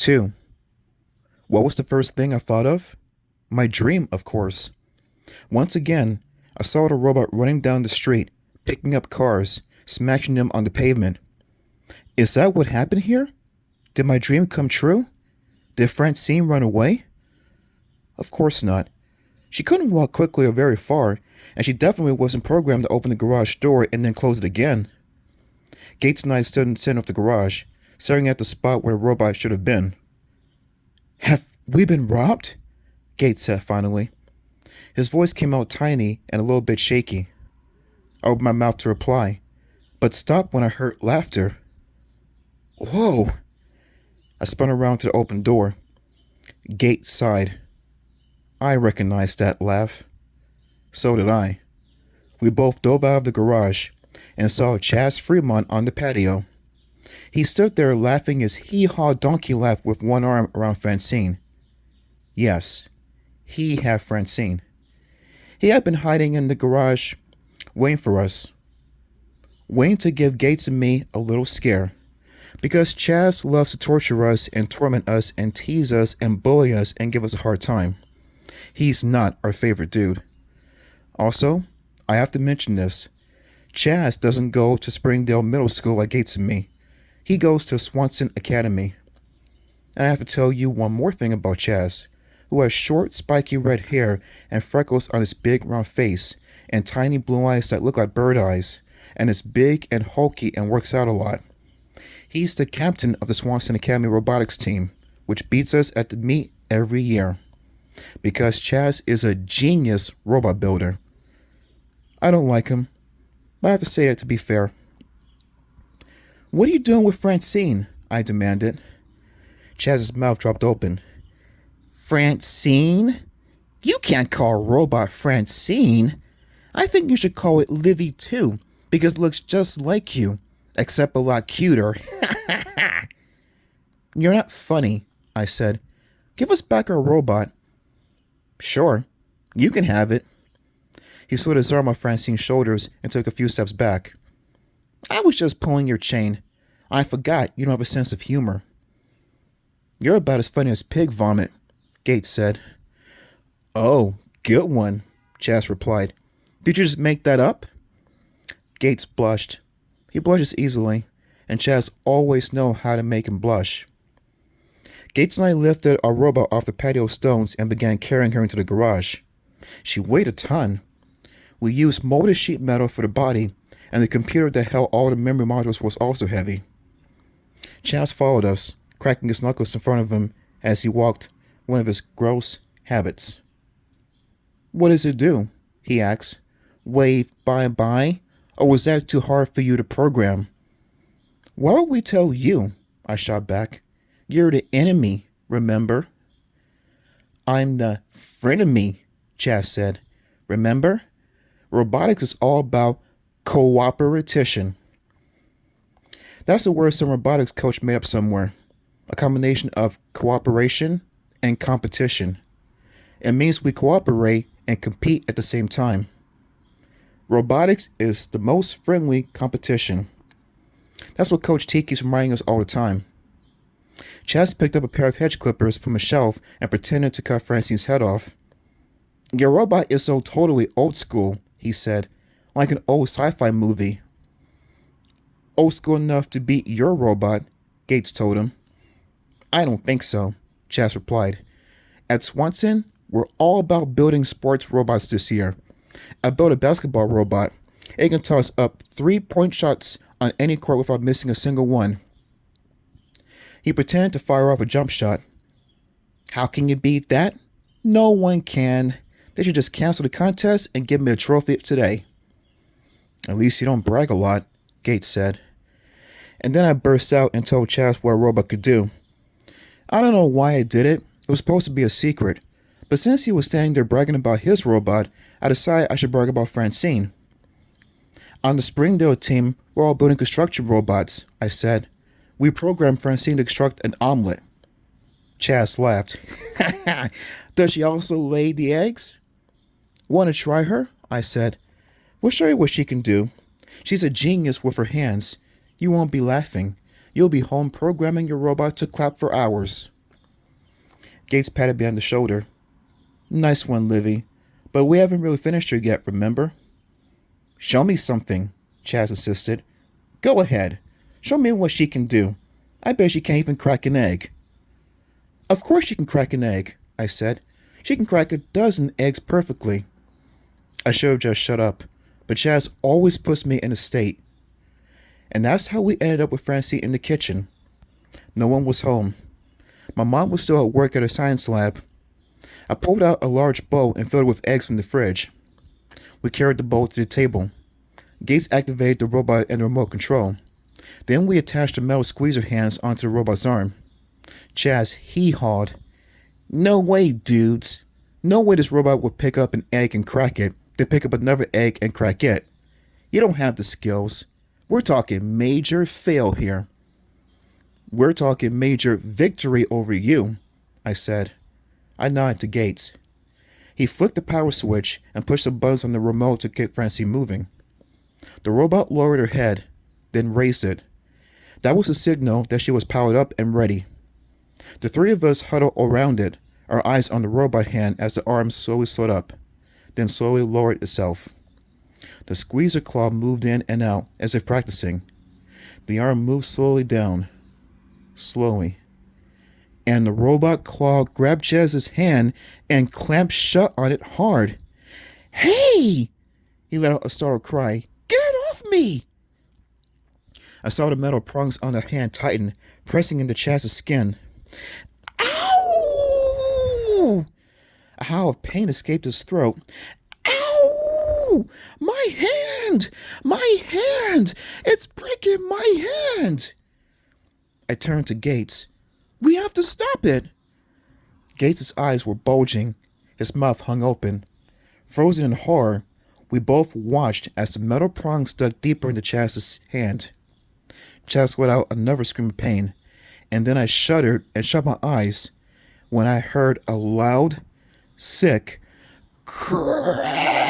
2. What was the first thing I thought of? My dream, of course. Once again, I saw the robot running down the street, picking up cars, smashing them on the pavement. Is that what happened here? Did my dream come true? Did Francine run away? Of course not. She couldn't walk quickly or very far, and she definitely wasn't programmed to open the garage door and then close it again. Gates and I stood in the center of the garage, staring at the spot where the robot should have been. Have we been robbed? Gates said finally. His voice came out tiny and a little bit shaky. I opened my mouth to reply, but stopped when I heard laughter. Whoa! I spun around to the open door. Gates sighed. I recognized that laugh. So did I. We both dove out of the garage and saw Chaz Fremont on the patio. He stood there laughing his hee-haw donkey laugh with one arm around Francine. Yes, he had Francine. He had been hiding in the garage, waiting for us. Waiting to give Gates and me a little scare. Because Chaz loves to torture us and torment us and tease us and bully us and give us a hard time. He's not our favorite dude. Also, I have to mention this. Chaz doesn't go to Springdale Middle School like Gates and me. He goes to Swanson Academy. And I have to tell you one more thing about Chaz, who has short, spiky red hair and freckles on his big, round face, and tiny blue eyes that look like bird eyes, and is big and hulky and works out a lot. He's the captain of the Swanson Academy robotics team, which beats us at the meet every year. Because Chaz is a genius robot builder. I don't like him, but I have to say it to be fair. What are you doing with Francine? I demanded. Chaz's mouth dropped open. Francine? You can't call a robot Francine. I think you should call it Livy too, because it looks just like you, except a lot cuter. You're not funny, I said. Give us back our robot. Sure, you can have it. He slid his arm off Francine's shoulders and took a few steps back. I was just pulling your chain. I forgot you don't have a sense of humor. You're about as funny as pig vomit, Gates said. Oh, good one, Chaz replied. Did you just make that up? Gates blushed. He blushes easily, and Chaz always knows how to make him blush. Gates and I lifted our robot off the patio stones and began carrying her into the garage. She weighed a ton. We used molded sheet metal for the body, and the computer that held all the memory modules was also heavy. Chaz followed us, cracking his knuckles in front of him as he walked, one of his gross habits. What does it do? He asked. Wave bye-bye? Or was that too hard for you to program? Why would we tell you? I shot back. You're the enemy, remember? I'm the frenemy, Chaz said. Remember? Robotics is all about cooperation. That's a word some robotics coach made up somewhere. A combination of cooperation and competition. It means we cooperate and compete at the same time. Robotics is the most friendly competition. That's what Coach T keeps reminding us all the time. Chaz picked up a pair of hedge clippers from a shelf and pretended to cut Francine's head off. Your robot is so totally old school, he said, like an old sci-fi movie. Old school enough to beat your robot, Gates told him. I don't think so, Chaz replied. At Swanson, we're all about building sports robots this year. I built a basketball robot. It can toss up 3-point shots on any court without missing a single one. He pretended to fire off a jump shot. How can you beat that? No one can. They should just cancel the contest and give me a trophy today. At least you don't brag a lot, Gates said. And then I burst out and told Chaz what a robot could do. I don't know why I did it. It was supposed to be a secret. But since he was standing there bragging about his robot, I decided I should brag about Francine. On the Springdale team, we're all building construction robots, I said. We programmed Francine to construct an omelet. Chaz laughed. Does she also lay the eggs? Want to try her? I said. We'll show you what she can do. She's a genius with her hands. You won't be laughing. You'll be home programming your robot to clap for hours. Gates patted me on the shoulder. Nice one, Livy. But we haven't really finished her yet, remember? Show me something, Chaz insisted. Go ahead. Show me what she can do. I bet she can't even crack an egg. Of course she can crack an egg, I said. She can crack a dozen eggs perfectly. I should have just shut up, but Chaz always puts me in a state. And that's how we ended up with Francine in the kitchen. No one was home. My mom was still at work at her science lab. I pulled out a large bowl and filled it with eggs from the fridge. We carried the bowl to the table. Gates activated the robot and the remote control. Then we attached the metal squeezer hands onto the robot's arm. Chaz hee-hawed. No way, dudes. No way this robot would pick up an egg and crack it, then pick up another egg and crack it. You don't have the skills. We're talking major fail here. We're talking major victory over you, I said. I nodded to Gates. He flicked the power switch and pushed the buttons on the remote to get Francine moving. The robot lowered her head, then raised it. That was a signal that she was powered up and ready. The three of us huddled around it, our eyes on the robot hand as the arm slowly slid up, then slowly lowered itself. The squeezer claw moved in and out as if practicing. The arm moved slowly down. Slowly. And the robot claw grabbed Chaz's hand and clamped shut on it hard. Hey! He let out a startled cry. Get it off me! I saw the metal prongs on the hand tighten, pressing into Chaz's skin. Ow! A howl of pain escaped his throat. Ow! My hand! My hand! It's breaking my hand! I turned to Gates. We have to stop it! Gates' eyes were bulging. His mouth hung open. Frozen in horror, we both watched as the metal prongs dug deeper into Chaz's hand. Chaz let out another scream of pain, and then I shuddered and shut my eyes when I heard a loud, sick crack.